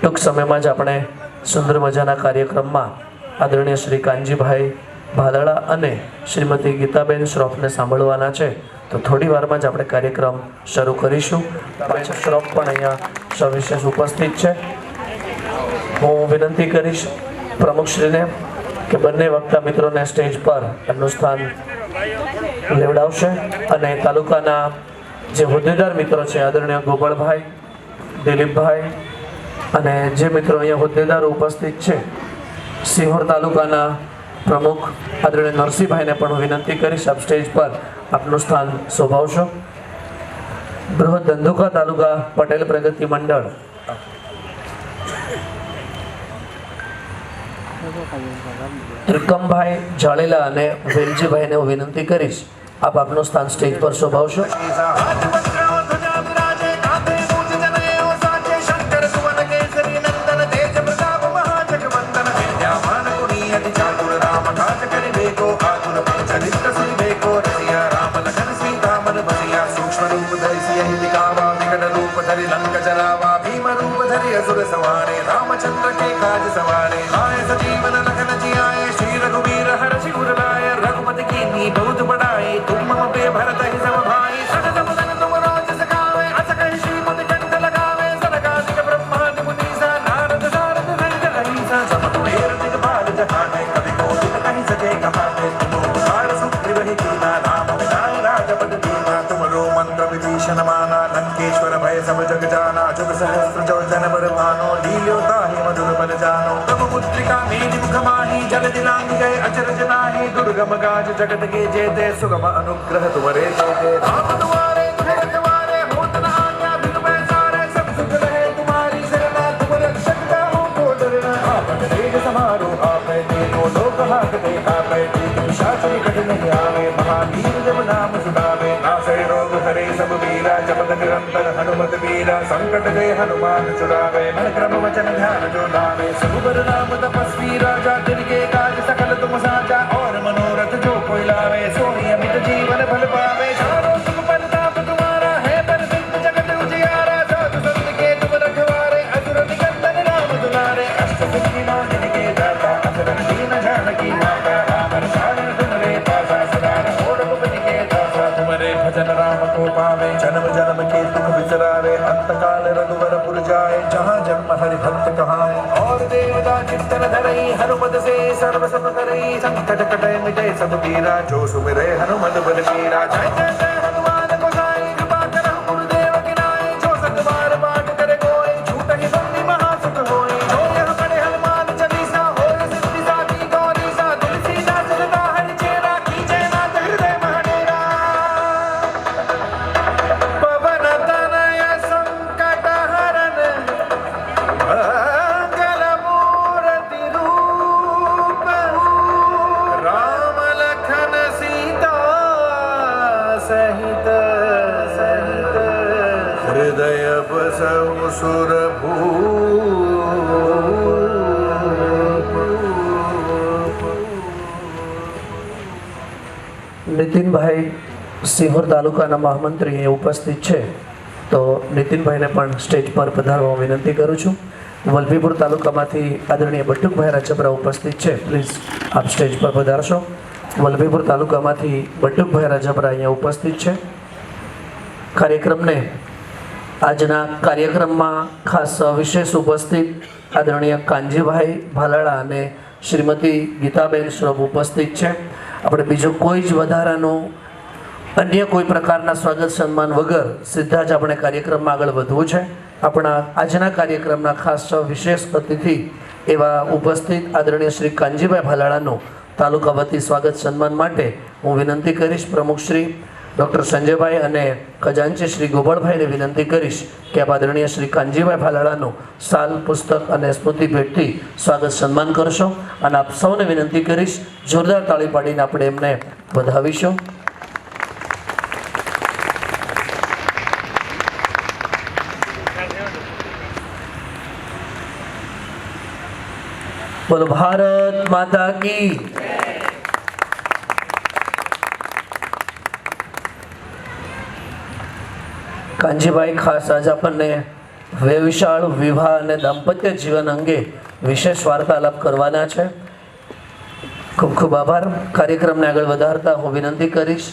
ટૂંક સમયમાં જ આપણે સુંદર મજાના કાર્યક્રમમાં આદરણીય શ્રી કાનજીભાઈ ભાલાળા અને શ્રીમતી ગીતાબેન શ્રોફને સાંભળવાના છે. તો થોડી વારમાં જ આપણે કાર્યક્રમ શરૂ કરીશું. પાછળ શ્રોફ પણ અહીંયા સવિશેષ ઉપસ્થિત છે. હું વિનંતી કરીશ પ્રમુખશ્રીને કે બંને વક્તા મિત્રોને સ્ટેજ પર એમનું સ્થાન લેવડાવશે અને તાલુકાના જે હોદ્દેદાર મિત્રો છે આદરણીય ગોપાળભાઈ, દિલીપભાઈ અને જે મિત્રો અહીંયા હોદ્દેદારો ઉપસ્થિત છે, સિહોર તાલુકાના પ્રમુખ આદરણીય નરસિંહભાઈને પણ હું વિનંતી કરીશ આપ સ્ટેજ પર આપનું સ્થાન શોભાવશો. બૃહદ ધંધુકા તાલુકા પટેલ પ્રગતિ મંડળ ત્રિકમભાઈ જાળેલા અને વેલજીભાઈને હું વિનંતી કરીશ આપ આપનું સ્થાન સ્ટેજ પર શોભાવશો. रामचंद्र के काज सवारे आए सजीवन लखन जी आए श्री रघुवीर हर शिवर लाए रघुपति की नी बहुत बढ़ाए तुम मम पे भरत ही सब भाई सजन बदन तुम रोज सखावे अस कहि श्रीमद कंठ लगावे सनकादिक ब्रह्मादि मुनीसा नारद सारद नंद रहीसा सब तुम्हें दिखपाल जहाने कभी को दुख नहीं सके कहाते तुम सार सुग्रीव ही कीना राम विनाय राजपद दीना तुमरो मंत्र विभीषण माना लंकेश्वर भय सब जग जाना जुग सहस्त्र जो जन बर भानो लील्यो ताहि मधुर बल जानो तब मुद्रिका मेनि मुख माहि जल दिलांग गए अचरज नाहि दुर्गम गाज जगत के जेते सुगम अनुग्रह तुमरे तेते राम दुआरे तुझे रखवारे होत न आज्ञा बिनु पैसारे सब सुख रहे तुम्हारी शरणा तुम रक्षक काहू को डरना आपन तेज समारो आपै देखो लोक हाकते आपै तीन शास्त्र कठ नहीं आवे महावीर जब नाम सुनावे नासै रोग हरे सब वीरा जपत निरंतर हनुमत वीरा संकट गए हनुमान छुड़ावे मन क्रम वचन ध्यान जो लावे सगुबर राम तपस्वी राजा तिनके काज सकल तुम साजा और मनोरथ जो कोई लावे सोई अमित जीवन फल पावे चारों सुख परताप तुम्हारा है पर सिद्ध जगत उजियारा साधु संत के तुम रखवारे असुर निकंदन राम दुलारे अष्ट सिद्धि नौ जिनके दाता असुरन दीन जानकी माता राम रसायन तुम्हारे पासा सदा रघुवर भुवन के दासा तुम्हारे भजन राम को पावे जन्म जन्म के दुख बिसरावे अंत काल रघुवर पुर जाए जहाँ जन्म हरि भक्त कहाए और देवता चित्तन धरई हनुमत से सर्व सब करई संकट कटै मिटै सब पीरा जो सुमिरै हनुमत बल वीरा जय जय जय हनुमान गोसाई कृपा करहु गुरुदेव की नाई जो सत बार पाठ करे कोई छूटहि बंदी महासुख होई जो यह पढ़े हनुमान चालीसा होय सिद्धि साखी गौरी सा तुलसीदास सदा हरि चेरा कीजय नाथ हृदय महडेरा पवन तनय संकट हरन मंगल मूर्ति रूप राम लखन सीता सहित हृदय बसहु सुर નીતિનભાઈ સિહોર તાલુકાના મહામંત્રી એ ઉપસ્થિત છે. તો નીતિનભાઈને પણ સ્ટેજ પર પધારવા વિનંતી કરું છું. વલભીપુર તાલુકામાંથી આદરણીય બટુકભાઈ રાજપરા ઉપસ્થિત છે. પ્લીઝ આપ સ્ટેજ પર પધારશો. વલભીપુર તાલુકામાંથી બટુકભાઈ રાજપરા અહીંયા ઉપસ્થિત છે. કાર્યક્રમને આજના કાર્યક્રમમાં ખાસ વિશેષ ઉપસ્થિત આદરણીય કાનજીભાઈ ભાલાળા અને શ્રીમતી ગીતાબેન શ્રોફ ઉપસ્થિત છે. આપણે બીજો કોઈ જ વધારાનું અન્ય કોઈ પ્રકારના સ્વાગત સન્માન વગર સીધા જ આપણે કાર્યક્રમમાં આગળ વધવું છે. આપણા આજના કાર્યક્રમના ખાસ વિશેષ અતિથિ એવા ઉપસ્થિત આદરણીય શ્રી કાનજીભાઈ ભાલાળાનું તાલુકા વતી સ્વાગત સન્માન માટે હું વિનંતી કરીશ પ્રમુખ શ્રી ડૉક્ટર સંજયભાઈ અને ખજાનચી શ્રી ગોપાળભાઈને વિનંતી કરીશ કે આપ આદરણીય શ્રી કાનજીભાઈ ભાલાળાનું સાલ પુસ્તક અને સ્મૃતિ ભેટથી સ્વાગત સન્માન કરશો. અને આપ સૌને વિનંતી કરીશ જોરદાર તાળી પાડીને આપણે એમને વધાવીશું. બોલો ભારત માતા કી. કાનજીભાઈ ખાસ આજ આપણને વેવિશાળ વિવાહ અને દાંપત્ય જીવન અંગે વિશેષ વાર્તાલાપ કરવાના છે. ખૂબ ખૂબ આભાર. કાર્યક્રમને આગળ વધારતા હું વિનંતી કરીશ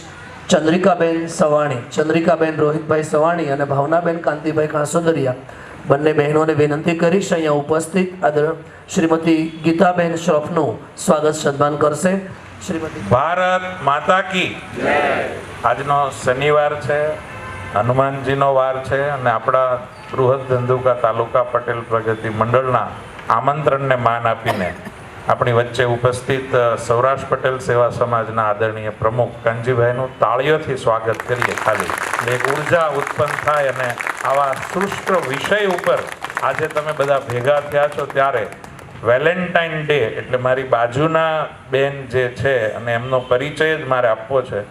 ચંદ્રિકાબેન સવાણી, ચંદ્રિકાબેન રોહિતભાઈ સવાણી અને ભાવનાબેન કાંતિભાઈ કાંસોદરિયા બંને બહેનોને વિનંતી કરીશ અહીંયા ઉપસ્થિત શ્રીમતી ગીતાબેન શ્રોફનું સ્વાગત સન્માન કરશે. શ્રીમતી ભારત માતા કી આજનો શનિવાર છે, હનુમાનજીનો વાર છે અને આપણા બૃહદ ધંધુકા તાલુકા પટેલ પ્રગતિ મંડળના આમંત્રણને માન આપીને આપણી વચ્ચે ઉપસ્થિત સૌરાષ્ટ્ર પટેલ સેવા સમાજના આદરણીય પ્રમુખ કાનજીભાઈનું તાળીઓથી સ્વાગત કરીએ. ખાલી એક ઉર્જા ઉત્પન્ન થાય અને આવા સૃષ્ટ વિષય ઉપર આજે તમે બધા ભેગા થયા છો ત્યારે વેલેન્ટાઇન ડે એટલે મારી બાજુના બેન જે છે અને એમનો પરિચય જ મારે આપવો છે.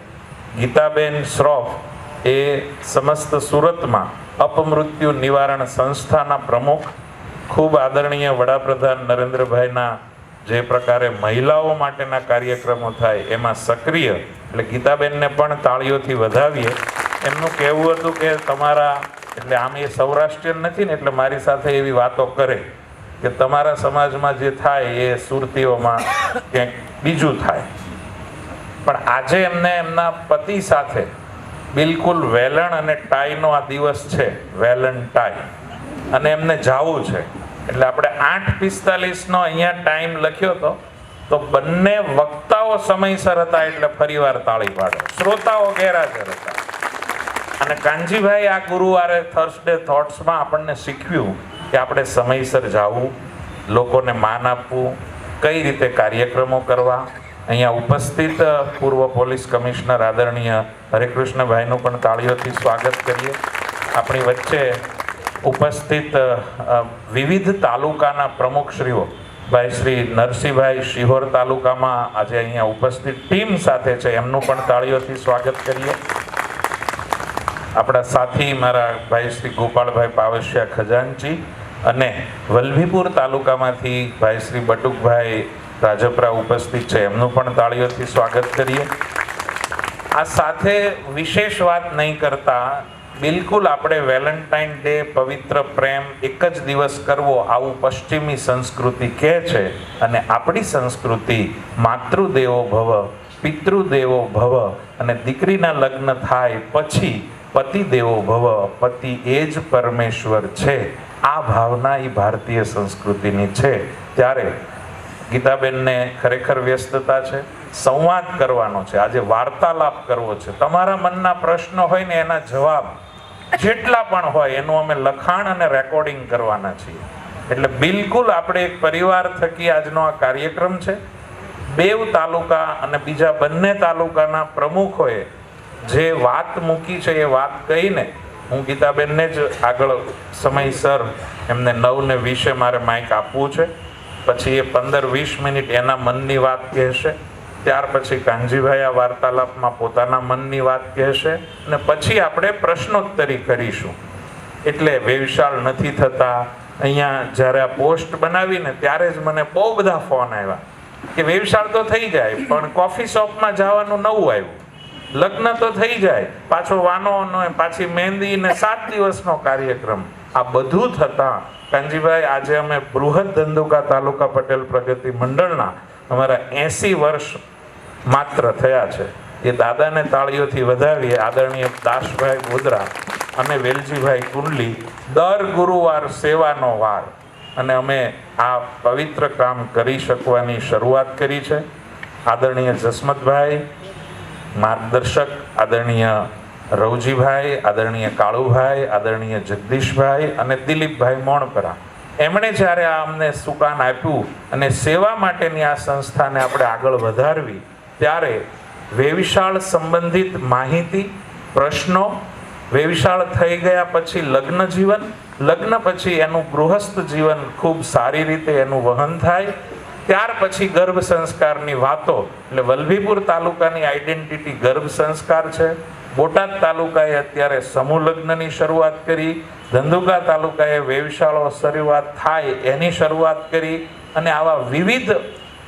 ગીતાબેન શ્રોફ એ સમસ્ત સુરતમાં અપમૃત્યુ નિવારણ સંસ્થાના પ્રમુખ, ખૂબ આદરણીય વડાપ્રધાન નરેન્દ્રભાઈના જે પ્રકારે મહિલાઓ માટેના કાર્યક્રમો થાય એમાં સક્રિય, એટલે ગીતાબેનને પણ તાળીઓથી વધાવીએ. એમનું કહેવું હતું કે તમારા એટલે આમ એ સૌરાષ્ટ્રીયન નથી ને એટલે મારી સાથે એવી વાતો કરે કે તમારા સમાજમાં જે થાય એ સુરતીઓમાં ક્યાંક બીજું થાય. પણ આજે એમને એમના પતિ સાથે બિલકુલ વેલણ અને ટાઈનો આ દિવસ છે, વેલન્ટાઇન, અને એમને જાવું છે. એટલે આપણે 8:45 અહીંયા ટાઈમ લખ્યો હતો તો બંને વક્તાઓ સમયસર હતા એટલે ફરીવાર તાળી પાડો. શ્રોતાઓ ગેરહાજર હતા. અને કાનજીભાઈ આ ગુરુવારે થર્સડે થોટ્સમાં આપણને શીખવ્યું કે આપણે સમયસર જવું, લોકોને માન આપવું, કઈ રીતે કાર્યક્રમો કરવા. અહીંયા ઉપસ્થિત પૂર્વ પોલીસ કમિશનર આદરણીય હરેકૃષ્ણભાઈનું પણ તાળીઓથી સ્વાગત કરીએ. આપણી વચ્ચે ઉપસ્થિત વિવિધ તાલુકાના પ્રમુખશ્રીઓ, ભાઈ શ્રી નરસિંહભાઈ શિહોર તાલુકામાં આજે અહીંયા ઉપસ્થિત ટીમ સાથે છે, એમનું પણ તાળીઓથી સ્વાગત કરીએ. આપણા સાથી મારા ભાઈ શ્રી ગોપાલભાઈ પાવસિયા ખજાનચી અને વલ્લભીપુર તાલુકામાંથી ભાઈ શ્રી બટુકભાઈ રાજપરા ઉપસ્થિત છે, એમનું પણ તાળીઓથી સ્વાગત કરીએ. આ સાથે વિશેષ વાત નહીં કરતા બિલકુલ આપણે વેલેન્ટાઇન ડે, પવિત્ર પ્રેમ એક જ દિવસ કરવો આવું પશ્ચિમી સંસ્કૃતિ કહે છે. અને આપણી સંસ્કૃતિ માતૃદેવો ભવ, પિતૃદેવો ભવ અને દીકરીના લગ્ન થાય પછી પતિ દેવો ભવ, પતિ એ જ પરમેશ્વર છે. આ ભાવના એ ભારતીય સંસ્કૃતિની છે. ત્યારે ગીતાબેનને ખરેખર વ્યસ્તતા છે, સંવાદ કરવાનો છે, આજે વાર્તાલાપ કરવો છે. તમારા મનના પ્રશ્નો હોય ને એના જવાબ જેટલા પણ હોય એનું અમે લખાણ અને રેકોર્ડિંગ કરવાના છીએ. એટલે બિલકુલ આપણે એક પરિવાર થકી આજનો આ કાર્યક્રમ છે. બેવ તાલુકા અને બીજા બંને તાલુકાના પ્રમુખોએ જે વાત મૂકી છે એ વાત કહીને હું ગીતાબેનને જ આગળ સમયસર એમને 9:20 મારે માઇક આપવું છે. પછી એ 15-20 મિનિટ એના મનની વાત કહેશે. ત્યાર પછી કાનજીભાઈ આ વાર્તાલાપમાં પોતાના મનની વાત કહેશે અને પછી આપણે પ્રશ્નોત્તરી કરીશું. એટલે વેવિશાળ નથી થતા. અહીંયા જ્યારે આ પોસ્ટ બનાવીને ત્યારે જ મને બહુ બધા ફોન આવ્યા કે વેવિશાળ તો થઈ જાય પણ કોફી શોપમાં જવાનું નવું આવ્યું, લગ્ન તો થઈ જાય, પાછો વાનો પાછી મહેંદી ને 7 દિવસનો કાર્યક્રમ. આ બધું થતાં કાનજીભાઈ આજે અમે બૃહદ ધંધુકા તાલુકા પટેલ પ્રગતિ મંડળના અમારા 80 વર્ષ માત્ર થયા છે. એ દાદાને તાળીઓથી વધાવીએ. આદરણીય દાસભાઈ ગોધરા અને વેલજીભાઈ કુંડલી દર ગુરુવાર સેવાનો વાર અને અમે આ પવિત્ર કામ કરી શકવાની શરૂઆત કરી છે. આદરણીય જસમતભાઈ માર્ગદર્શક, આદરણીય રવજીભાઈ, આદરણીય કાળુભાઈ, આદરણીય જગદીશભાઈ અને દિલીપભાઈ મોણપરા, એમણે જ્યારે આ અમને સુકાન આપ્યું અને સેવા માટેની આ સંસ્થાને આપણે આગળ વધારવી ત્યારે વેવિશાળ સંબંધિત માહિતી, પ્રશ્નો, વેવિશાળ થઈ ગયા પછી લગ્ન જીવન, લગ્ન પછી એનું ગૃહસ્થ જીવન ખૂબ સારી રીતે એનું વહન થાય, ત્યાર પછી ગર્ભ સંસ્કારની વાતો. એટલે વલ્લભીપુર તાલુકાની આઈડેન્ટિટી ગર્ભ સંસ્કાર છે. બોટાદ તાલુકાએ અત્યારે સમૂહ લગ્નની શરૂઆત કરી, ધંધુકા તાલુકાએ વેવિશાળો શરૂઆત થાય એની શરૂઆત કરી અને આવા વિવિધ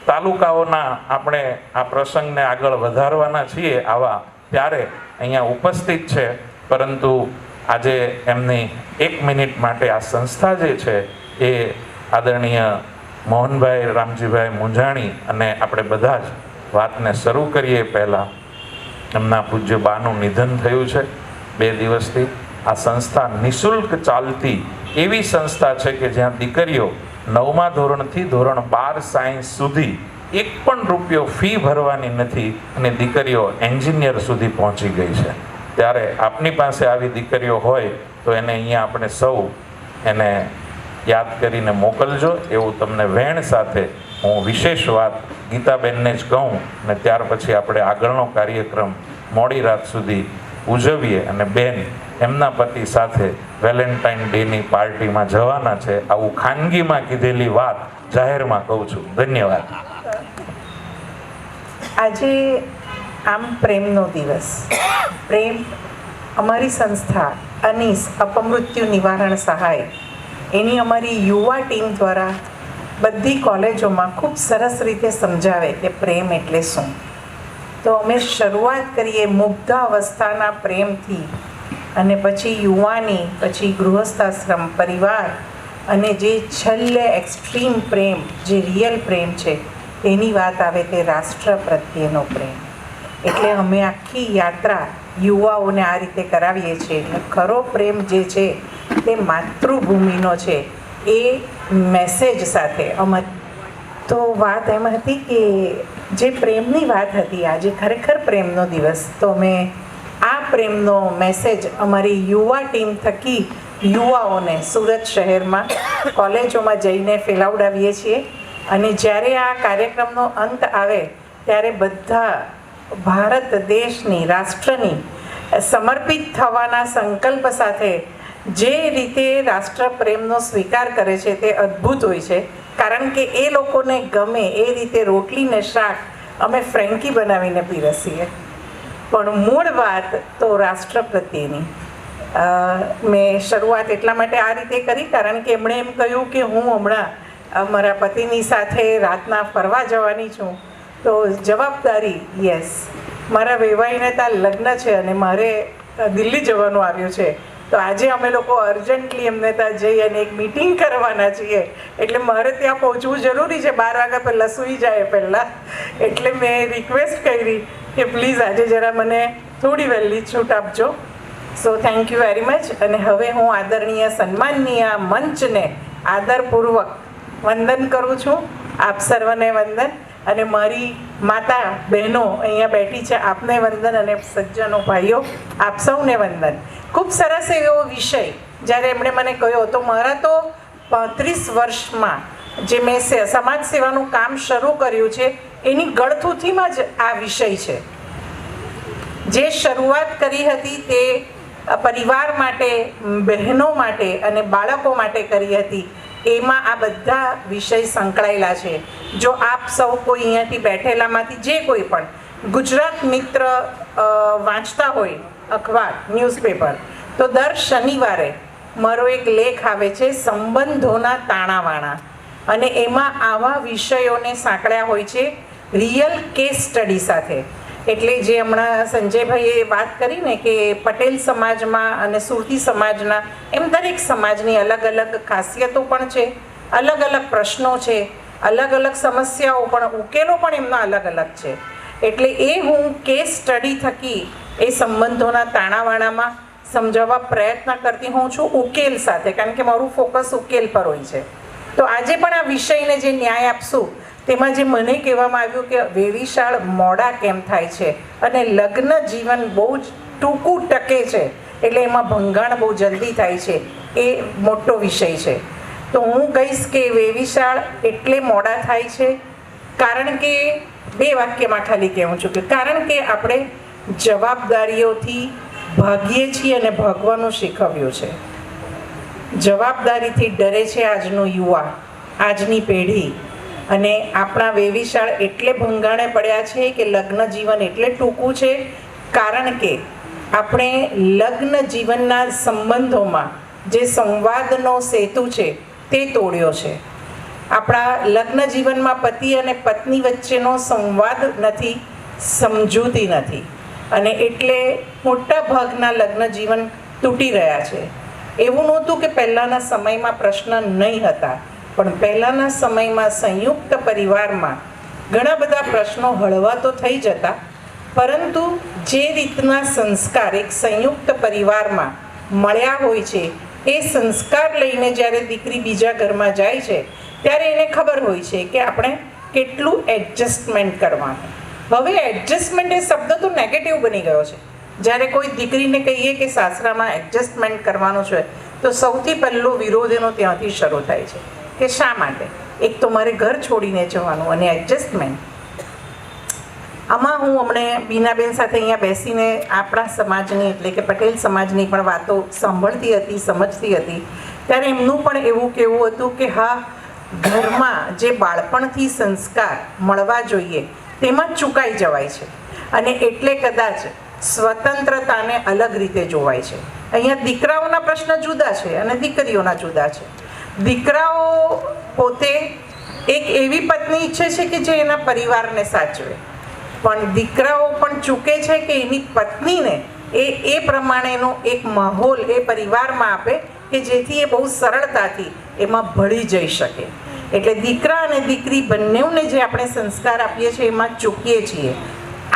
તાલુકાઓના આપણે આ પ્રસંગને આગળ વધારવાના છીએ. આવા ત્યારે અહીંયા ઉપસ્થિત છે, પરંતુ આજે એમની 1 મિનિટ માટે આ સંસ્થા જે છે એ આદરણીય મોહનભાઈ રામજીભાઈ મુંજાણી અને આપણે બધા જ વાતને શરૂ કરીએ પહેલાં એમના પૂજ્ય બાનું નિધન થયું છે 2 દિવસથી. આ સંસ્થા નિઃશુલ્ક ચાલતી એવી સંસ્થા છે કે જ્યાં દીકરીઓ 9મા ધોરણથી ધોરણ 12 સાયન્સ સુધી 1 પણ રૂપિયો ફી ભરવાની નથી અને દીકરીઓ એન્જિનિયર સુધી પહોંચી ગઈ છે. ત્યારે આપની પાસે આવી દીકરીઓ હોય તો એને અહીંયા આપણે સૌ એને યાદ કરીને મોકલજો એવું તમને વેણ સાથે હું વિશેષ વાત ગીતાબેનને જ કહું અને ત્યાર પછી આપણે આગળનો કાર્યક્રમ મોડી રાત સુધી ઉજવીએ. અને બેન એમના પતિ સાથે વેલેન્ટાઇન ડેની પાર્ટીમાં જવાના છે. આવું ખાનગીમાં કીધેલી વાત જાહેરમાં કહું છું. ધન્યવાદ. આજે આમ પ્રેમનો દિવસ. પ્રેમ અમારી સંસ્થા અનીસ અપમૃત્યુ નિવારણ સહાય એની અમારી યુવા ટીમ દ્વારા બધી કોલેજોમાં ખૂબ સરસ રીતે સમજાવે કે પ્રેમ એટલે શું. તો અમે શરૂઆત કરીએ મુગ્ધ અવસ્થાના પ્રેમથી અને પછી યુવાની, પછી ગૃહસ્થાશ્રમ, પરિવાર અને જે છેલ્લે એક્સ્ટ્રીમ પ્રેમ જે રિયલ પ્રેમ છે તેની વાત આવે તે રાષ્ટ્ર પ્રત્યેનો પ્રેમ. એટલે અમે આખી યાત્રા યુવાઓને આ રીતે કરાવીએ છીએ. એટલે ખરો પ્રેમ જે છે તે માતૃભૂમિનો છે એ મેસેજ સાથે અમારી. તો વાત એમ હતી કે જે પ્રેમની વાત હતી, આજે ખરેખર પ્રેમનો દિવસ, તો અમે આ પ્રેમનો મેસેજ અમારી યુવા ટીમ થકી યુવાઓને સુરત શહેરમાં કોલેજોમાં જઈને ફેલાવડાવીએ છીએ. અને જ્યારે આ કાર્યક્રમનો અંત આવે ત્યારે બધા ભારત દેશની, રાષ્ટ્રની સમર્પિત થવાના સંકલ્પ સાથે જે રીતે રાષ્ટ્ર પ્રેમનો સ્વીકાર કરે છે તે અદ્ભુત હોય છે. કારણ કે એ લોકોને ગમે એ રીતે રોટલીને શાક અમે ફ્રેન્કી બનાવીને પીરસીએ. પણ મૂળ વાત તો રાષ્ટ્ર પ્રત્યેની. મેં શરૂઆત એટલા માટે આ રીતે કરી કારણ કે એમણે એમ કહ્યું કે હું હમણાં મારા પતિની સાથે રાતના ફરવા જવાની છું. તો જવાબદારી, યસ, મારા વેવાઈને ત્યાં લગ્ન છે અને મારે દિલ્હી જવાનું આવ્યું છે. તો આજે અમે લોકો અર્જન્ટલી એમને ત્યાં જઈ અને એક મીટિંગ કરવાના છીએ. એટલે મારે ત્યાં પહોંચવું જરૂરી છે 12 વાગ્યા પહેલાં, સૂઈ જાય પહેલાં. એટલે મેં રિક્વેસ્ટ કરી કે પ્લીઝ આજે જરા મને થોડી વહેલી છૂટ આપજો. સો થેન્ક યુ વેરી મચ. અને હવે હું આદરણીય સન્માનનીય મંચને આદરપૂર્વક વંદન કરું છું. આપ સર્વને વંદન. અને મારી માતા બહેનો અહીંયા બેઠી છે, આપને વંદન. અને સજ્જનો ભાઈઓ, આપ સૌને વંદન. ખૂબ સરસ એવો વિષય જ્યારે એમણે મને કહ્યો તો મારા તો 35 વર્ષમાં જે મેં સમાજ સેવાનું કામ શરૂ કર્યું છે એની ગળથૂથીમાં જ આ વિષય છે. જે શરૂઆત કરી હતી તે પરિવાર માટે, બહેનો માટે અને બાળકો માટે કરી હતી. એમાં આ બધા વિષય સંકળાયેલા છે. જો આપ સૌ કોઈ અહીંયાથી બેઠેલામાંથી જે કોઈ પણ ગુજરાત મિત્ર વાંચતા હોય અખબાર, ન્યૂઝપેપર, તો દર શનિવારે મારો એક લેખ આવે છે સંબંધોના તાણાવાણા. અને એમાં આવા વિષયોને સાંકળ્યા હોય છે રિયલ કેસ સ્ટડી સાથે. એટલે જે હમણાં સંજયભાઈએ વાત કરી ને કે પટેલ સમાજમાં અને સુરતી સમાજના, એમ દરેક સમાજની અલગ અલગ ખાસિયતો પણ છે, અલગ અલગ પ્રશ્નો છે, અલગ અલગ સમસ્યાઓ પણ, ઉકેલો પણ એમના અલગ અલગ છે. એટલે એ હું કેસ સ્ટડી થકી એ સંબંધોના તાણાવાણામાં સમજાવવા પ્રયત્ન કરતી હું છું, ઉકેલ સાથે, કારણ કે મારું ફોકસ ઉકેલ પર હોય છે. તો આજે પણ આ વિષયને જે ન્યાય આપશું તેમાં જે મને કહેવામાં આવ્યું કે વેવિશાળ મોડા કેમ થાય છે અને લગ્ન જીવન બહુ જ ટૂંકું ટકે છે, એટલે એમાં ભંગાણ બહુ જલ્દી થાય છે, એ મોટો વિષય છે. તો હું કહીશ કે વેવિશાળ એટલે મોડા થાય છે કારણ કે 2 વાક્યમાં ખાલી કહેવું છું કે કારણ કે આપણે જવાબદારીઓથી ભાગીએ છીએ અને ભાગવાનું શીખવ્યું છે. જવાબદારીથી ડરે છે આજનો યુવા, આજની પેઢી. અને આપણા વેવિશાળ એટલે ભંગાણે પડ્યા છે કે લગ્ન જીવન એટલે ટૂંકું છે કારણ કે આપણે લગ્ન જીવનના સંબંધોમાં જે સંવાદનો સેતુ છે તે તોડ્યો છે. આપણા લગ્ન જીવનમાં પતિ અને પત્ની વચ્ચેનો સંવાદ નથી, સમજૂતી નથી. અને એટલે મોટા ભાગના લગ્ન જીવન તૂટી રહ્યા છે. એવું નહોતું કે પહેલાંના સમયમાં પ્રશ્ન નહીં હતા, પણ પહેલાંના સમયમાં સંયુક્ત પરિવારમાં ઘણા બધા પ્રશ્નો હળવા તો થઈ જતા, પરંતુ જે રીતના સંસ્કાર એક સંયુક્ત પરિવારમાં મળ્યા હોય છે એ સંસ્કાર લઈને જ્યારે દીકરી બીજા ઘરમાં જાય છે ત્યારે એને ખબર હોય છે કે આપણે કેટલું એડજસ્ટમેન્ટ કરવાનું. હવે એડજસ્ટમેન્ટ એ શબ્દ તો નેગેટિવ બની ગયો છે. જ્યારે કોઈ દીકરીને કહીએ કે સાસરામાં એડજસ્ટમેન્ટ કરવાનું છે તો સૌથી પહેલો વિરોધ એનો ત્યાંથી શરૂ થાય છે કે શા માટે? એક તો મારે ઘર છોડીને જવાનું અને એડજસ્ટમેન્ટ. આમાં હું હમણે બીનાબેન સાથે અહીંયા બેસીને આપણા સમાજની એટલે કે પટેલ સમાજની પણ વાતો સાંભળતી હતી, સમજતી હતી, ત્યારે એમનું પણ એવું કહેવું હતું કે હા, ઘરમાં જે બાળપણથી સંસ્કાર મળવા જોઈએ તેમાં ચૂકાઈ જવાય છે અને એટલે કદાચ સ્વતંત્રતાને અલગ રીતે જોવાય છે. અહીંયા દીકરાઓના પ્રશ્ન જુદા છે અને દીકરીઓના જુદા છે. દીકરાઓ પોતે એક એવી પત્ની ઈચ્છે છે કે જે એના પરિવારને સાચવે, પણ દીકરાઓ પણ ચૂકે છે કે એની પત્નીને એ પ્રમાણેનો એક માહોલ એ પરિવારમાં આપે કે જેથી એ બહુ સરળતાથી એમાં ભળી જઈ શકે. એટલે દીકરા અને દીકરી બંનેને જે આપણે સંસ્કાર આપીએ છીએ એમાં ચૂકીએ છીએ,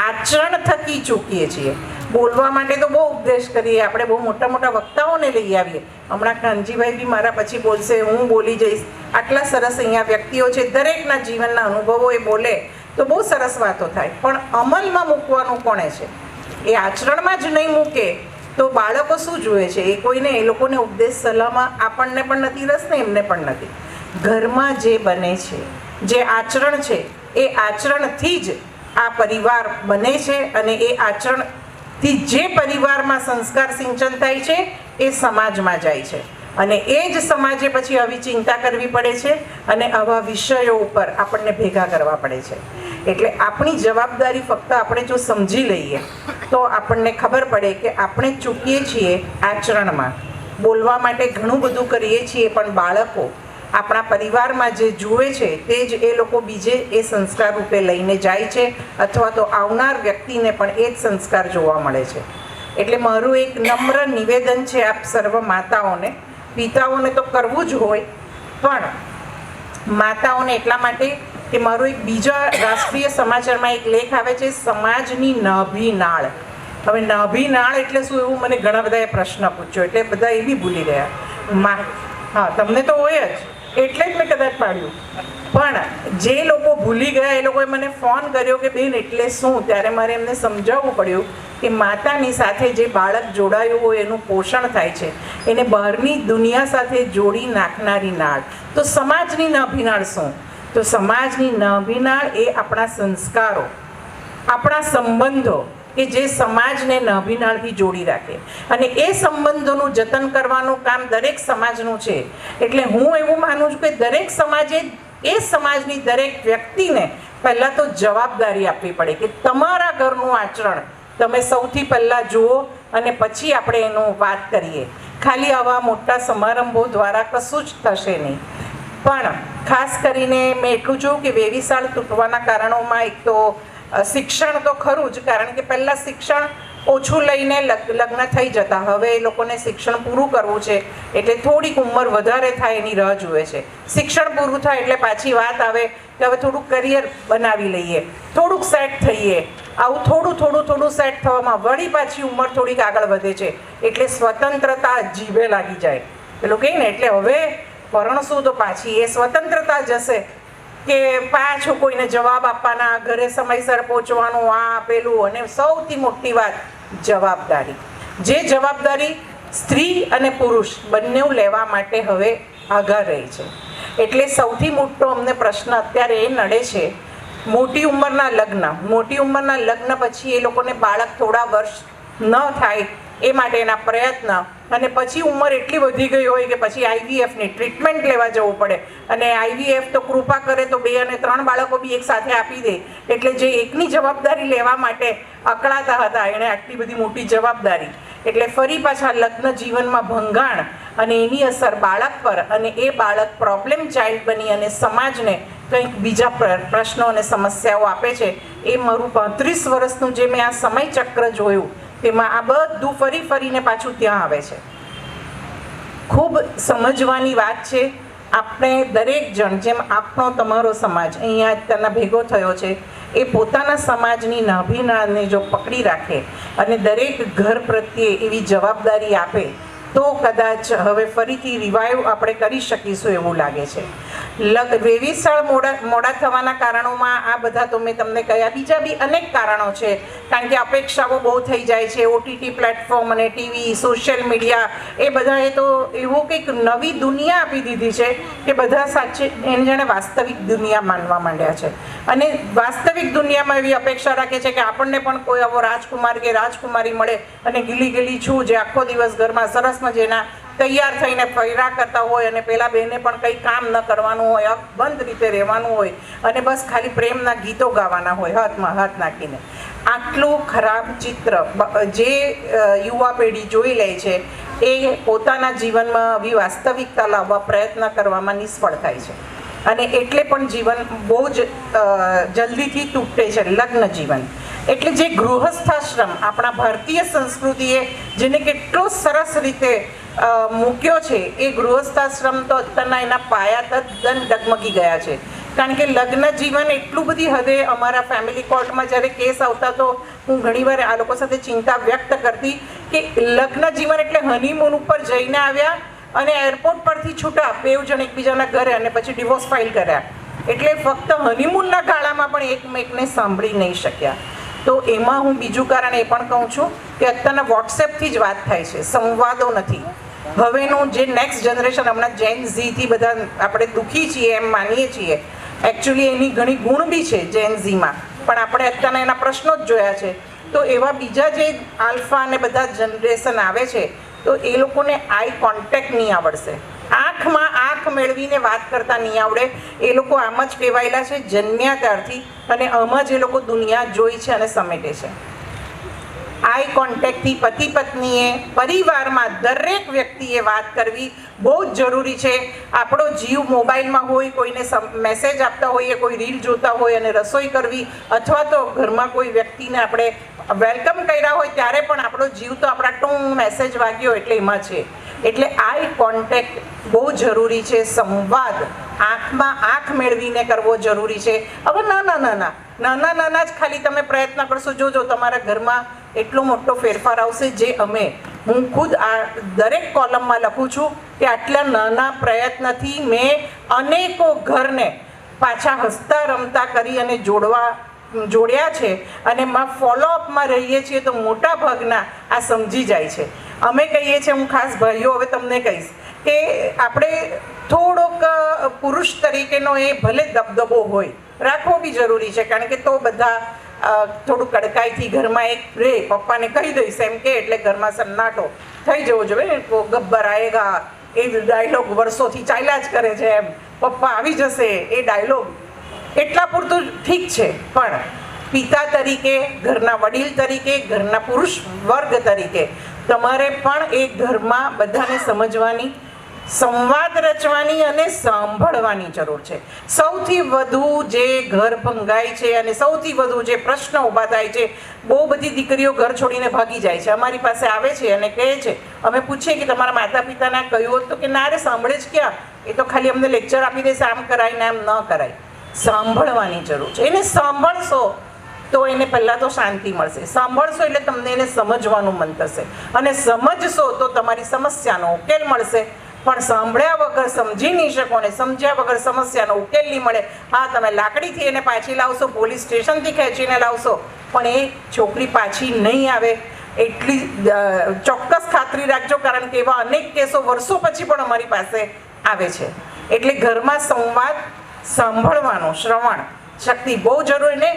આચરણ થકી ચૂકીએ છીએ. બોલવા માટે તો બહુ ઉપદેશ કરીએ, આપણે બહુ મોટા મોટા વક્તાઓને લઈ આવીએ. હમણાં કાનજીભાઈ બી મારા પછી બોલશે, હું બોલી જઈશ. આટલા સરસ અહીંયા વ્યક્તિઓ છે, દરેકના જીવનના અનુભવો એ બોલે તો બહુ સરસ વાતો થાય, પણ અમલમાં મૂકવાનું કોણે છે? એ આચરણમાં જ નહીં મૂકે તો બાળકો શું જુએ છે? એ કોઈને એ લોકોને ઉપદેશ સલાહમાં આપણને પણ નથી રસ ને એમને પણ નથી. ઘરમાં જે બને છે, જે આચરણ છે, એ આચરણથી જ આ પરિવાર બને છે અને એ આચરણથી જે પરિવારમાં સંસ્કાર સિંચન થાય છે એ સમાજમાં જાય છે અને એ જ સમાજે પછી આવી ચિંતા કરવી પડે છે અને આવા વિષયો ઉપર આપણને ભેગા કરવા પડે છે. એટલે આપણી જવાબદારી ફક્ત આપણે જો સમજી લઈએ તો આપણને ખબર પડે કે આપણે ચૂકીએ છીએ આચરણમાં. બોલવા માટે ઘણું બધું કરીએ છીએ, પણ બાળકો આપણા પરિવારમાં જે જુએ છે તે જ એ લોકો બીજે એ સંસ્કાર રૂપે લઈને જાય છે અથવા તો આવનાર વ્યક્તિને પણ એ જ સંસ્કાર જોવા મળે છે. એટલે મારું એક નમ્ર નિવેદન છે આપ સર્વ માતાઓને, પિતાઓને તો કરવું જ હોય, પણ માતાઓને એટલા માટે કે મારો એક બીજા રાષ્ટ્રીય સમાચારમાં એક લેખ આવે છે, સમાજની નાભી નાળ. હવે નાભી નાળ એટલે શું, એવું મને ઘણા બધાએ પ્રશ્ન પૂછ્યો, એટલે બધા એ બી ભૂલી ગયા. હા, તમને તો હોય જ, એટલે જ મેં કદાચ પાડ્યું. પણ જે લોકો ભૂલી ગયા એ લોકોએ મને ફોન કર્યો કે બેન એટલે શું? ત્યારે મારે એમને સમજાવવું પડ્યું કે માતાની સાથે જે બાળક જોડાયું હોય એનું પોષણ થાય છે, એને બહારની દુનિયા સાથે જોડી નાખનારી નાળ. તો સમાજની નાભી નાળ શું? તો સમાજની નાભી નાળ એ આપણા સંસ્કારો, આપણા સંબંધો કે જે સમાજને નાભી નાળથી જોડી રાખે અને એ સંબંધોનું જતન કરવાનું કામ દરેક સમાજનું છે. એટલે હું એવું માનું છું કે દરેક સમાજે એ સમાજની દરેક વ્યક્તિને પહેલાં તો જવાબદારી આપવી પડે કે તમારા ઘરનું આચરણ તમે સૌથી પહેલાં જુઓ અને પછી આપણે એનું વાત કરીએ. ખાલી આવા મોટા સમારંભો દ્વારા કશું જ થશે નહીં. પણ ખાસ કરીને મેં એટલું જોયું કે વેવિશાળ તૂટવાના કારણોમાં એક તો શિક્ષણ તો ખરું જ, કારણ કે પહેલાં શિક્ષણ ઓછું લઈને લગ્ન થઈ જતા, હવે એ લોકોને શિક્ષણ પૂરું કરવું છે એટલે થોડીક ઉંમર વધારે થાય એની રાહ જુએ છે. શિક્ષણ પૂરું થાય એટલે પાછી વાત આવે કે હવે થોડુંક કરિયર બનાવી લઈએ, થોડુંક સેટ થઈએ. આવું થોડું સેટ થવામાં વળી પાછી ઉંમર થોડીક આગળ વધે છે એટલે સ્વતંત્રતા જીભે લાગી જાય. પેલું કહે ને, એટલે હવે પરણશું તો પાછી એ સ્વતંત્રતા જશે કે પાછું કોઈને જવાબ આપવાના, ઘરે સમયસર પહોંચવાનું, આ પેલું. અને સૌથી મોટી વાત જવાબદારી, જે જવાબદારી સ્ત્રી અને પુરુષ બંને લેવા માટે હવે આઘા રહી છે. એટલે સૌથી મોટો અમને પ્રશ્ન અત્યારે એ નડે છે, મોટી ઉંમરના લગ્ન પછી એ લોકોને બાળક થોડા વર્ષ ન થાય એ માટેના પ્રયત્ન, અને પછી ઉંમર એટલી વધી ગઈ હોય કે પછી IVFની ટ્રીટમેન્ટ લેવા જવું પડે. અને IVF તો કૃપા કરે તો 2 અને 3 બાળકો બી એક સાથે આપી દે. એટલે જે એકની જવાબદારી લેવા માટે અકળાતા હતા એણે આટલી બધી મોટી જવાબદારી. એટલે ફરી પાછા લગ્ન જીવનમાં ભંગાણ અને એની અસર બાળક પર, અને એ બાળક પ્રોબ્લેમ ચાઇલ્ડ બની અને સમાજને કંઈક બીજા પ્રશ્નો અને સમસ્યાઓ આપે છે. એ મારું 35 વર્ષનું જે મેં આ સમય ચક્ર જોયું તેમાં આ બધું ફરી ફરીને પાછું ત્યાં આવે છે. ખૂબ સમજવાની વાત છે. આપણે દરેક જણ, જેમ આપણો તમારો સમાજ અહીંયા અત્યારના ભેગો થયો છે, એ પોતાના સમાજની નાભીનાળને જો પકડી રાખે અને દરેક ઘર પ્રત્યે એવી જવાબદારી આપે તો કદાચ હવે ફરીથી રિવાઇવ આપણે કરી શકીશું એવું લાગે છે. વેવિશાળ મોડા થવાના કારણોમાં આ બધા તો મેં તમને કહ્યા. બીજા બી અનેક કારણો છે, કારણ કે અપેક્ષાઓ બહુ થઈ જાય છે. OTT પ્લેટફોર્મ અને ટીવી, સોશિયલ મીડિયા, એ બધાએ તો એવું કંઈક નવી દુનિયા આપી દીધી છે કે બધા સાચે એને જાણે વાસ્તવિક દુનિયા માનવા માંડ્યા છે. અને વાસ્તવિક દુનિયામાં એવી અપેક્ષા રાખે છે કે આપણને પણ કોઈ આવો રાજકુમાર કે રાજકુમારી મળે અને ગીલી ગીલી છું જે આખો દિવસ ઘરમાં સરસ મજાના તૈયાર થઈને ફર્યા કરતા હોય અને પેલા બહેને પણ કંઈ કામ ન કરવાનું હોય, બંધ રીતે રહેવાનું હોય અને બસ ખાલી પ્રેમના ગીતો ગાવાના હોય હાથમાં હાથ નાખીને. આટલું ખરાબ ચિત્ર જે યુવા પેઢી જોઈ લે છે એ પોતાના જીવનમાં આવી વાસ્તવિકતા લાવવા પ્રયત્ન કરવામાં નિષ્ફળ થાય છે. અને એટલે પણ જીવન બહુ જ જલ્દીથી તૂટે છે, લગ્ન જીવન. એટલે જે ગૃહસ્થાશ્રમ આપણા ભારતીય સંસ્કૃતિએ જેને કેટલો સરસ રીતે મૂક્યો છે, એ ગૃહસ્થાશ્રમ તો અત્યારના એના પાયા તદ્દન ડગમગી ગયા છે. કારણ કે લગ્ન જીવન એટલું બધી હદે અમારા ફેમિલી કોર્ટમાં જ્યારે કેસ આવતા તો હું ઘણીવાર આ લોકો સાથે ચિંતા વ્યક્ત કરતી કે લગ્ન જીવન એટલે હનીમૂન ઉપર જઈને આવ્યા અને એરપોર્ટ પરથી છૂટા, બેવ જણ એકબીજાના ઘરે અને પછી ડિવોર્સ ફાઇલ કર્યા. એટલે ફક્ત હનીમૂનના ગાળામાં પણ એકમેકને સાંભળી નહીં શક્યા. તો એમાં હું બીજું કારણ એ પણ કહું છું કે અત્યારના વોટ્સએપથી જ વાત થાય છે, સંવાદો નથી. હવેનું જે નેક્સ્ટ જનરેશન, હમણાં જેન ઝીથી બધા આપણે દુઃખી છીએ એમ માનીએ છીએ, એકચ્યુઅલી એની ઘણી ગુણ બી છે જેન ઝીમાં, પણ આપણે અત્યારના એના પ્રશ્નો જ જોયા છે. તો એવા બીજા જે આલ્ફા અને બધા જનરેશન આવે છે તો એ લોકોને આઈ કોન્ટેક્ટ નહીં આવડશે, આંખમાં આંખ મેળવીને વાત કરતા નહીં આવડે. એ લોકો આમ જ કહેવાયેલા છે જન્મ્યા ત્યારથી, અને આમાં જ એ લોકો દુનિયા જોઈ છે અને સમેટે છે. આઈ કોન્ટેક્ટથી પતિ પત્નીએ, પરિવારમાં દરેક વ્યક્તિએ વાત કરવી બહુ જ જરૂરી છે. આપણો જીવ મોબાઈલમાં હોય, કોઈને મેસેજ આપતા હોઈએ, કોઈ રીલ જોતા હોય અને રસોઈ કરવી, અથવા તો ઘરમાં કોઈ વ્યક્તિને આપણે વેલકમ કર્યા હોય ત્યારે પણ આપણો જીવ તો આપણા ટૂંક મેસેજ વાગ્યો એટલે એમાં છે. એટલે આઈ કોન્ટેક્ટ બહુ જરૂરી છે. સંવાદ આંખમાં આંખ મેળવીને કરવો જરૂરી છે. હવે નાના જ ખાલી તમે પ્રયત્ન કરશો, જોજો તમારા ઘરમાં એટલો મોટો ફેરફાર આવશે. જે હું ખુદ આ દરેક કોલમમાં લખું છું કે આટલા નાના પ્રયત્નથી મેં અનેકો ઘરને પાછા હસતા રમતા કરી અને જોડ્યા છે. અને ફોલોઅપમાં રહીએ છીએ તો મોટા ભાગના આ સમજી જાય છે. અમે કહીએ છીએ, હું ખાસ ભાઈઓ હવે તમને કહીશ કે આપણે થોડોક પુરુષ તરીકેનો એ ભલે દબદબો હોય રાખવો બી જરૂરી છે, કારણ કે તો બધા થોડું કડકાઈથી ઘરમાં એક રે પપ્પાને કહી દઈશ એમ કે એટલે ઘરમાં સન્નાટો થઈ જવો જોઈએ. ગબ્બર આયેગા એ ડાયલોગ વર્ષોથી ચાલ્યા જ કરે છે, એમ પપ્પા આવી જશે એ ડાયલોગ એટલા પૂરતું ઠીક છે. પણ પિતા તરીકે, ઘરના વડીલ તરીકે, ઘરના પુરુષ વર્ગ તરીકે તમારે પણ એ ઘરમાં બધાને સમજવાની, સંવાદ રચવાની અને સાંભળવાની જરૂર છે. સૌથી વધુ જે ઘર ભંગાય છે અને સૌથી વધુ જે પ્રશ્ન ઊભા થાય છે, બહુ બધી દીકરીઓ ઘર છોડીને ભાગી જાય છે, અમારી પાસે આવે છે અને કહે છે, અમે પૂછીએ કે તમારા માતા પિતાને કહ્યું તો કે ના રે સાંભળે જ ક્યાં, એ તો ખાલી અમને લેક્ચર આપી દેશે, આમ કરાય ને આમ ન કરાય. સાંભળવાની જરૂર છે. એને સાંભળશો તો એને પહેલાં તો શાંતિ મળશે. સાંભળશો એટલે તમને એને સમજવાનું મન થશે, અને સમજશો તો તમારી સમસ્યાનો ઉકેલ મળશે. પણ સાંભળ્યા વગર સમજી નહીં શકો ને સમજ્યા વગર સમસ્યાનો ઉકેલ નહીં મળે. હા, તમે લાકડીથી એને પાછી લાવશો, પોલીસ સ્ટેશનથી ખેંચીને લાવશો, પણ એ છોકરી પાછી નહીં આવે એટલી ચોક્કસ ખાતરી રાખજો, કારણ કે એવા અનેક કેસો વર્ષો પછી પણ અમારી પાસે આવે છે. એટલે ઘરમાં સંવાદ, સાંભળવાનું, શ્રવણ શક્તિ બહુ જરૂરી. ને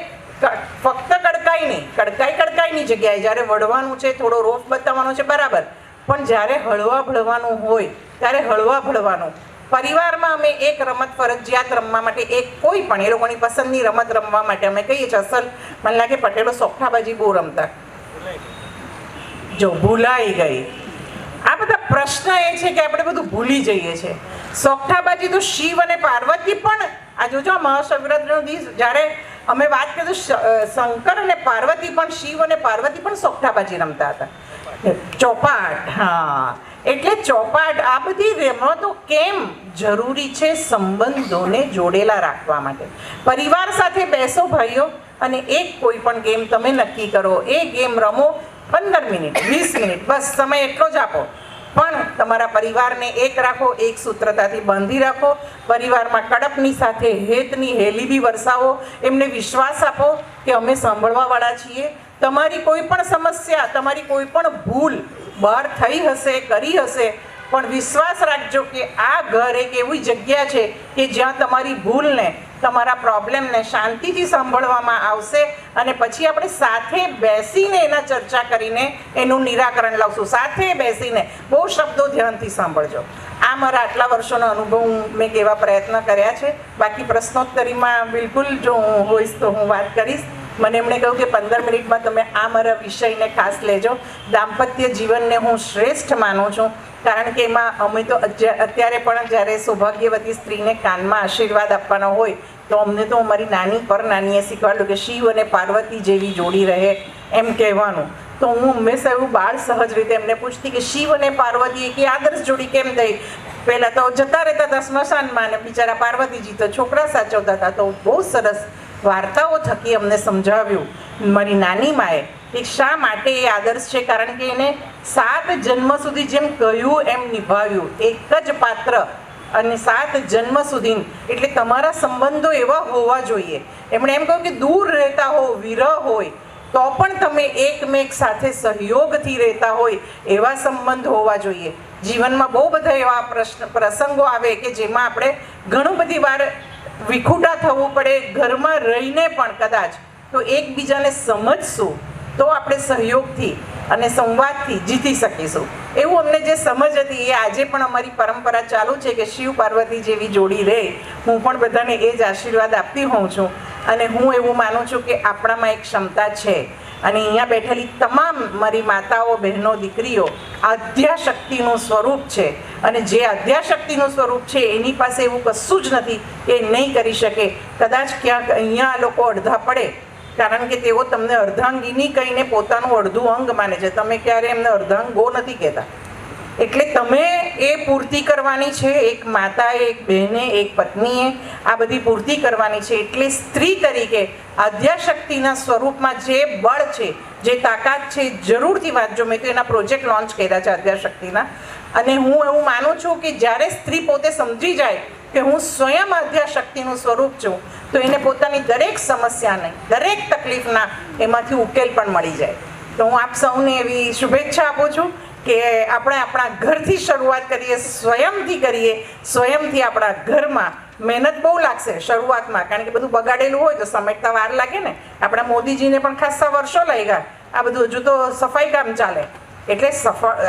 ફક્ત કડકાઈ નહીં, કડકાઈની જગ્યાએ જ્યારે વળવાનું છે, થોડો રોફ બતાવવાનો છે બરાબર, પણ જ્યારે હળવા ભળવાનું હોય ત્યારે હળવા ભળવાનું. પરિવારમાં અમે એક રમત ફરજિયાત રમવા માટે, એક કોઈ પણ એ લોકોની પસંદની રમત રમવા માટે અમે કહીએ છીએ. અસલ મને લાગે પટેલો સોગઠાબાજી બહુ રમતા, જો ભૂલાઈ ગઈ. આ બધા પ્રશ્ન એ છે કે આપણે બધું ભૂલી જઈએ છીએ. સોગઠાબાજી તો શિવ અને પાર્વતી પણ, આ જોજો મહાશિવરાત્રિનો દિવસ જ્યારે અમે વાત કરીએ તો શંકર અને પાર્વતી પણ, શિવ અને પાર્વતી પણ સોગઠાબાજી રમતા હતા. ચોપાટ, હા, એટલે ચોપાટ, આ બધી રમતો કેમ જરૂરી છે? સંબંધોને જોડેલા રાખવા માટે. પરિવાર સાથે બેસો ભાઈઓ અને એક કોઈ પણ ગેમ તમે નક્કી કરો. એ ગેમ રમો 15 મિનિટ, 20 મિનિટ, બસ સમય એટલો જ આપો. પણ તમારા પરિવારને એક રાખો, એક સૂત્રતાથી બાંધી રાખો. પરિવારમાં કડપની સાથે હેતની હેલીબી વરસાવો. એમને વિશ્વાસ આપો કે અમે સાંભળવાવાળા છીએ. તમારી કોઈ પણ સમસ્યા, તમારી કોઈ પણ ભૂલ બહાર થઈ હશે, કરી હશે, પણ વિશ્વાસ રાખજો કે આ ઘર એક એવી જગ્યા છે કે જ્યાં તમારી ભૂલને, તમારા પ્રોબ્લેમને શાંતિથી સાંભળવામાં આવશે અને પછી આપણે સાથે બેસીને એના ચર્ચા કરીને એનું નિરાકરણ લાવશું. સાથે બેસીને, બહુ શબ્દો ધ્યાનથી સાંભળજો. આ મારા આટલા વર્ષોનો અનુભવ મેં કેવા પ્રયત્ન કર્યા છે. બાકી પ્રશ્નોત્તરીમાં બિલકુલ જો હું હોઈશ તો હું વાત કરીશ. મને એમણે કહ્યું કે 15 મિનિટમાં તમે આ મારા વિષયને ખાસ લેજો. દાંપત્ય જીવનને હું શ્રેષ્ઠ માનું છું, કારણ કે એમાં અમે તો અત્યારે પણ જ્યારે સૌભાગ્યવતી સ્ત્રીને કાનમાં આશીર્વાદ આપવાનો હોય તો અમને તો અમારી નાની પર નાનીએ શીખવાડ્યું કે શિવ અને પાર્વતી જેવી જોડી રહે એમ કહેવાનું. તો હું હંમેશા એવું બાળ સહજ રીતે એમને પૂછતી કે શિવ અને પાર્વતી એક આદર્શ જોડી કેમ થઈ? પહેલાં તો જતા રહેતા હતા સ્મશાનમાં અને બિચારા પાર્વતીજી તો છોકરા સાચવતા હતા. તો બહુ સરસ વાર્તાઓ થકી અમને સમજાવ્યું મારી નાની માએ કે શા માટે એ આદર્શ છે. કારણ કે એને 7 જન્મ સુધી જેમ કહ્યું એમ નિભાવ્યું. એક જ પાત્ર અને 7 જન્મ સુધી. એટલે તમારા સંબંધો એવા હોવા જોઈએ. એમણે એમ કહ્યું કે દૂર રહેતા હો, વિરહ હોય, તો પણ તમે એકમેક સાથે સહયોગથી રહેતા હોય એવા સંબંધ હોવા જોઈએ. જીવનમાં બહુ બધા એવા પ્રસંગો આવે કે જેમાં આપણે ઘણું બધી વાર વિખૂટા થવું પડે. ઘરમાં રહીને પણ કદાચ તો એકબીજાને સમજશું તો આપણે સહયોગથી અને સંવાદથી જીતી શકીશું. એવું અમને જે સમજ હતી એ આજે પણ અમારી પરંપરા ચાલુ છે કે શિવ પાર્વતી જેવી જોડી રહે. હું પણ બધાને એ જ આશીર્વાદ આપતી હોઉં છું અને હું એવું માનું છું કે આપણામાં એક ક્ષમતા છે. અને અહીંયા બેઠેલી તમામ મારી માતાઓ, બહેનો, દીકરીઓ આદ્યાશક્તિનું સ્વરૂપ છે અને જે આદ્યાશક્તિનું સ્વરૂપ છે એની પાસે એવું કશું જ નથી કે નહીં કરી શકે. કદાચ ક્યાંક અહીંયા લોકો અડધા પડે કારણ કે તેઓ તમને અર્ધાંગીની કહીને પોતાનું અડધું અંગ માને છે. તમે ક્યારે એમને અર્ધાંગો નથી કહેતા. એટલે તમે એ પૂર્તિ કરવાની છે. એક માતાએ, એક બહેને, એક પત્નીએ આ બધી પૂર્તિ કરવાની છે. એટલે સ્ત્રી તરીકે આદ્યાશક્તિના સ્વરૂપમાં જે બળ છે, જે તાકાત છે, જરૂરથી વાંચજો. મેં તો એના પ્રોજેક્ટ લોન્ચ કર્યા છે આદ્યાશક્તિના. અને હું એવું માનું છું કે જ્યારે સ્ત્રી પોતે સમજી જાય કે હું સ્વયં આદ્યાશક્તિનું સ્વરૂપ છું તો એને પોતાની દરેક સમસ્યાને, દરેક તકલીફના એમાંથી ઉકેલ પણ મળી જાય. તો હું આપ સૌને એવી શુભેચ્છા આપું છું કે આપણે આપણા ઘરથી શરૂઆત કરીએ, સ્વયંથી કરીએ. સ્વયંથી આપણા ઘરમાં મહેનત બહુ લાગશે શરૂઆતમાં, કારણ કે બધું બગાડેલું હોય તો સમેટતા વાર લાગે ને. આપણા મોદીજીને પણ ખાસા વર્ષો લાગ્યા. આ બધું હજુ તો સફાઈ કામ ચાલે. એટલે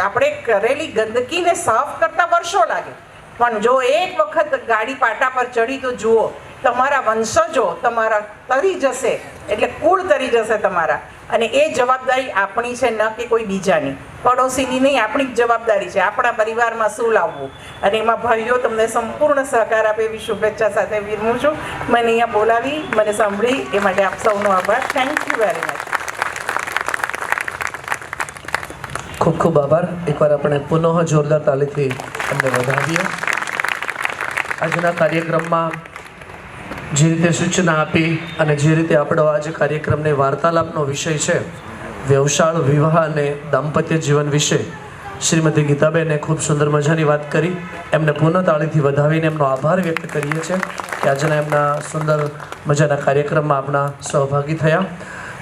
આપણે કરેલી ગંદકીને સાફ કરતા વર્ષો લાગે. પણ જો એક વખત ગાડી પાટા પર ચડી તો જુઓ, તમારા વંશજો તમારા તરી જશે, એટલે કુળ તરી જશે તમારા. અને એ જવાબદારી આપણી છે, ન કે કોઈ બીજાની, પડોશીની નહીં. આપણી જ જવાબદારી છે આપણા પરિવારમાં શું લાવવું. અને એમાં ભાઈઓ તમને સંપૂર્ણ સહકાર આપે એવી શુભેચ્છા સાથે વિરમું છું. મને અહીંયા બોલાવી, મને સાંભળી એ માટે આપ સૌનો આભાર. Thank you very much. ખૂબ ખૂબ આભાર. એકવાર આપણે પુનઃ જોરદાર તાલીથી અમને વધાવીએ. આજના કાર્યક્રમમાં જે રીતે સૂચના આપી અને જે રીતે આપણો આજે કાર્યક્રમને વાર્તાલાપનો વિષય છે વ્યવસાય, વિવાહ અને દાંપત્ય જીવન વિશે શ્રીમતી ગીતાબેને ખૂબ સુંદર મજાની વાત કરી. એમને પુનઃ તાળીથી વધાવીને એમનો આભાર વ્યક્ત કરીએ છીએ કે આજના એમના સુંદર મજાના કાર્યક્રમમાં આપણા સહભાગી થયા.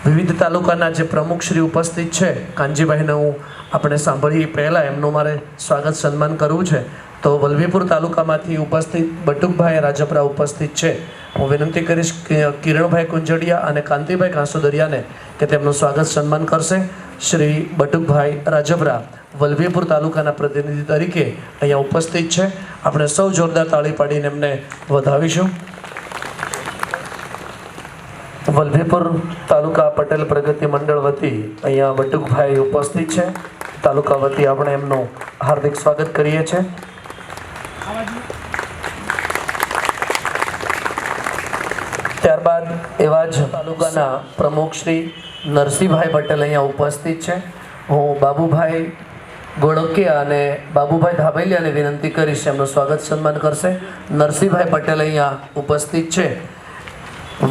વિવિધ તાલુકાના જે પ્રમુખ શ્રી ઉપસ્થિત છે, કાનજીભાઈને હું આપણે સાંભળીએ પહેલાં એમનું મારે સ્વાગત સન્માન કરવું છે. તો વલભીપુર તાલુકામાંથી ઉપસ્થિત બટુકભાઈ રાજપરા ઉપસ્થિત છે. હું વિનંતી કરીશ કે કિરણભાઈ કુંજડિયા અને કાંતિભાઈ કાંસોદરિયાને કે તેમનું સ્વાગત સન્માન કરશે. શ્રી બટુકભાઈ રાજપરા વલભીપુર તાલુકાના પ્રતિનિધિ તરીકે અહીંયા ઉપસ્થિત છે. આપણે સૌ જોરદાર તાળી પાડીને એમને વધાવીશું. વલભીપુર તાલુકા પટેલ પ્રગતિ મંડળ વતી અહીંયા બટુકભાઈ ઉપસ્થિત છે. તાલુકા વતી આપણે એમનું હાર્દિક સ્વાગત કરીએ છીએ. ત્યારબાદ એવા જ તાલુકાના પ્રમુખ શ્રી નરસિંહભાઈ પટેલ અહીંયા ઉપસ્થિત છે. હું બાબુભાઈ ગોળકિયા અને બાબુભાઈ ધાબેલિયાને વિનંતી કરીશ, એમનું સ્વાગત સન્માન કરશે. નરસિંહભાઈ પટેલ અહીંયા ઉપસ્થિત છે.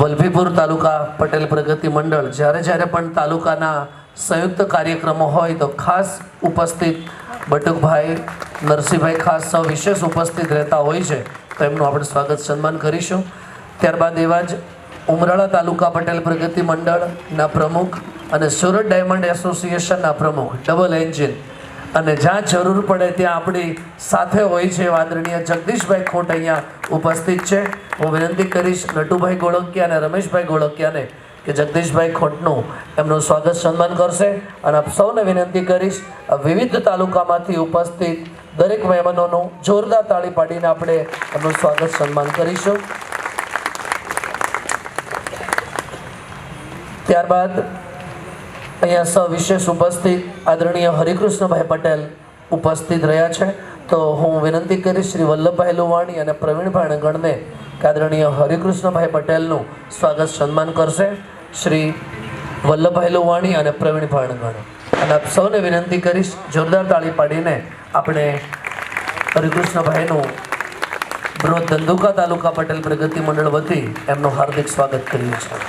વલભીપુર તાલુકા પટેલ પ્રગતિ મંડળ જ્યારે પણ તાલુકાના સંયુક્ત કાર્યક્રમો હોય તો ખાસ ઉપસ્થિત બટુકભાઈ નરસિંહભાઈ ખાસ સવિશેષ ઉપસ્થિત રહેતા હોય છે, તો એમનું આપણે સ્વાગત સન્માન કરીશું. ત્યારબાદ એવા જ ઉમરાળા તાલુકા પટેલ પ્રગતિ મંડળના પ્રમુખ અને સુરત ડાયમંડ એસોસિએશનના પ્રમુખ ડબલ એન્જિન અને જ્યાં જરૂર પડે ત્યાં આપણી સાથે હોય છે આદરણીય જગદીશભાઈ ખોટ અહીંયા ઉપસ્થિત છે. હું વિનંતી કરીશ નટુભાઈ ગોળકિયા અને રમેશભાઈ ગોળકિયાને કે જગદીશભાઈ ખોટનું એમનું સ્વાગત સન્માન કરશે. અને આપ સૌને વિનંતી કરીશ વિવિધ તાલુકામાંથી ઉપસ્થિત દરેક મહેમાનોનું જોરદાર તાળી પાડીને આપણે એમનું સ્વાગત સન્માન કરીશું. ત્યારબાદ અહીંયા સવિશેષ ઉપસ્થિત આદરણીય હરિકૃષ્ણભાઈ પટેલ ઉપસ્થિત રહ્યા છે, તો હું વિનંતી કરીશ શ્રી વલ્લભભાઈ લુવાણી અને પ્રવીણભાઈ ગણને કે આદરણીય હરિકૃષ્ણભાઈ પટેલનું સ્વાગત સન્માન કરશે. શ્રી વલ્લભભાઈ લુવાણી અને પ્રવીણભાઈ ગણ, અને આપ સૌને વિનંતી કરીશ જોરદાર તાળી પાડીને આપણે હરિકૃષ્ણભાઈનું બૃહદ ધંધુકા તાલુકા પટેલ પ્રગતિ મંડળ વતી એમનું હાર્દિક સ્વાગત કરીએ છીએ.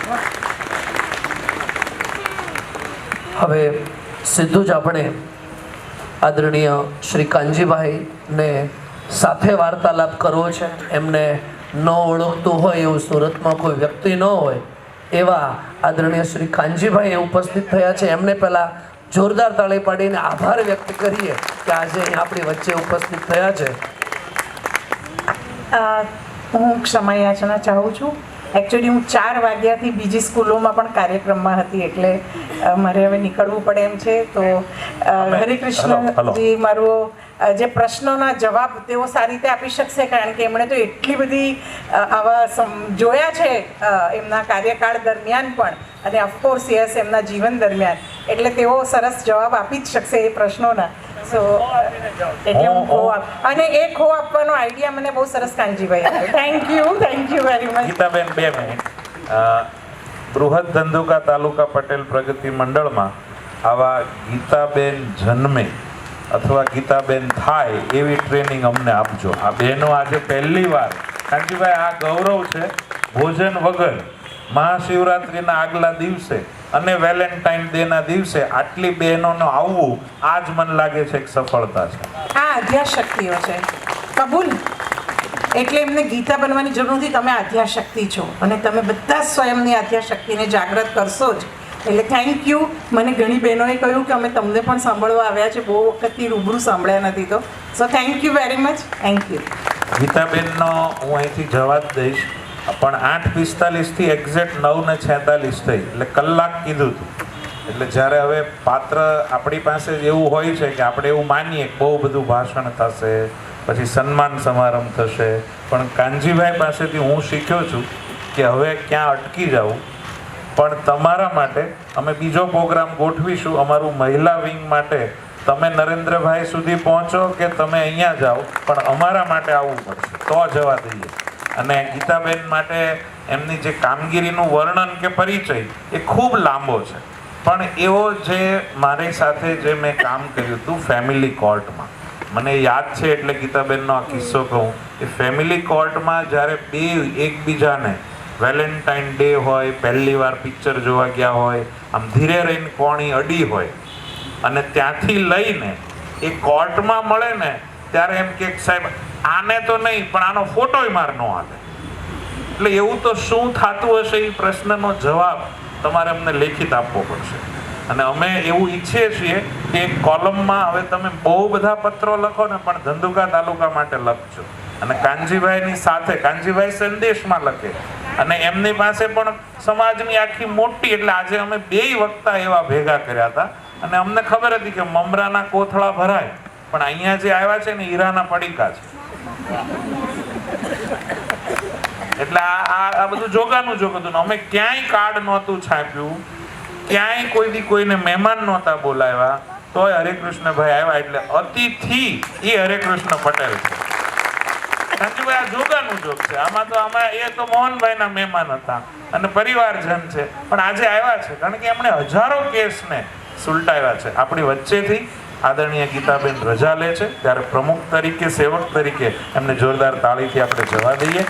હવે સીધું જ આપણે આદરણીય શ્રી કાનજીભાઈને સાથે વાર્તાલાપ કરવો છે. એમને ન ઓળખતું હોય એવું સુરતમાં કોઈ વ્યક્તિ ન હોય એવા આદરણીય શ્રી કાનજીભાઈ ઉપસ્થિત થયા છે. એમને પહેલાં જોરદાર તાળી પાડીને આભાર વ્યક્ત કરીએ કે આજે અહીં આપણી વચ્ચે ઉપસ્થિત થયા છે. હું ક્ષમા યાચના ચાહું છું. એકચ્યુઅલી હું 4 વાગ્યાથી બીજી સ્કૂલોમાં પણ કાર્યક્રમમાં હતી, એટલે મારે હવે નીકળવું પડે એમ છે. તો હરે કૃષ્ણજી મારો જે પ્રશ્નોના જવાબ તેઓ સારી રીતે આપી શકશે, કારણ કે એમણે તો એટલી બધી આવા જોયા છે એમના કાર્યકાળ દરમિયાન પણ, અને ઓફકોર્સ યસ એમના જીવન દરમિયાન, એટલે તેઓ સરસ જવાબ આપી જ શકશે એ પ્રશ્નોના. સો એટલે હું ખો અને એ ખો આપવાનો આઈડિયા મને બહુ સરસ કાનજીભાઈ આપ્યો. Thank you very much. Gitaben 2 minute. બૃહદ ધંધુકા તાલુકા પટેલ પ્રગતિ મંડળમાં આવા ગીતાબેન જન્મે અથવા ગીતાબેન થાય એવી ટ્રેનિંગ અમને આપજો. આ બહેનો આજે પહેલી વાર, કાંજીભાઈ આ ગૌરવ છે. ભોજન વગર મહાશિવરાત્રિના આગલા દિવસે અને વેલેન્ટાઇન ડેના દિવસે આટલી બહેનોનું આવવું આ જ મને લાગે છે એક સફળતા છે. આ આધ્યાશક્તિઓ છે, કબૂલ. એટલે એમને ગીતા બનવાની જરૂર નથી. તમે આધ્યાશક્તિ છો અને તમે બધા સ્વયંની આધ્યાશક્તિને જાગૃત કરશો જ. એટલે થેન્ક યુ. મને ઘણી બહેનોએ કહ્યું કે અમે તમને પણ સાંભળવા આવ્યા છે, બહુ વખતથી રૂબરૂ સાંભળ્યા નથી, તો so thank you very much. Thank you. ગીતાબેનનો હું અહીંથી જવાબ દઈશ, પણ 8:45 એક્ઝેક્ટ 9:46 થઈ, એટલે કલાક કીધું હતું. એટલે જ્યારે હવે પાત્ર આપણી પાસે જ એવું હોય છે કે આપણે એવું માનીએ કે બહુ બધું ભાષણ થશે, પછી સન્માન સમારંભ થશે, પણ કાનજીભાઈ પાસેથી હું શીખ્યો છું કે હવે ક્યાં અટકી જાઉં. પણ તમારા માટે અમે બીજો પ્રોગ્રામ ગોઠવીશું. અમારું મહિલા વિંગ માટે તમે નરેન્દ્રભાઈ સુધી પહોંચો કે તમે અહીંયા જાઓ, પણ અમારા માટે આવવું પડશે તો જવા દઈએ. અને ગીતાબેન માટે એમની જે કામગીરીનું વર્ણન કે પરિચય એ ખૂબ લાંબો છે, પણ એવો જે મારી સાથે જે મેં કામ કર્યું હતું ફેમિલી કોર્ટમાં, મને યાદ છે એટલે ગીતાબેનનો આ કિસ્સો કહું કે ફેમિલી કોર્ટમાં જ્યારે બે એકબીજાને વેલેન્ટાઇન ડે હોય, પહેલી વાર પિક્ચર જોવા ગયા હોય, આમ ધીરે રહીને કોણી અડી હોય, અને ત્યાંથી લઈને એ કોર્ટમાં મળે ને ત્યારે એમ કે સાહેબ આને તો નહીં પણ આનો ફોટોય માર ન આવે. એટલે એવું તો શું થતું હશે એ પ્રશ્નનો જવાબ તમારે અમને લેખિત આપવો પડશે. અને અમે એવું ઈચ્છીએ છીએ કે એક કોલમમાં હવે તમે બહુ બધા પત્રો લખો ને, પણ ધંધુકા તાલુકા માટે લખજો. અને કાનજીભાઈની સાથે કાનજીભાઈ સંદેશમાં લખે, અને એમની પાસે પણ સમાજની આખી મોટી, એટલે આજે અમે 2 વક્તા એવા ભેગા કર્યા હતા, અને અમને ખબર હતી કે મમરાના કોથળા ભરાય, પણ અહીંયા જે આવ્યા છે ને હીરાના પડીકા છે. એટલે આ બધું જોગાનું જોગતું. અમે ક્યાંય કાર્ડ નહોતું છાપ્યું, ક્યાંય કોઈ દી કોઈને મહેમાન નહોતા બોલાવ્યા, તોય હરેકૃષ્ણભાઈ આવ્યા. એટલે અતિથિ એ હરેકૃષ્ણ પટેલ છે. સંજુભાઈ આ જોગાનું જોગ છે. આમાં એ તો મોહનભાઈના મહેમાન હતા અને પરિવારજન છે, પણ આજે આવ્યા છે કારણ કે એમણે હજારો કેસને સુલટાવ્યા છે. આપણી વચ્ચેથી આદરણીય ગીતાબેન રજા લે છે ત્યારે પ્રમુખ તરીકે, સેવક તરીકે એમને જોરદાર તાળીથી આપણે જવા દઈએ.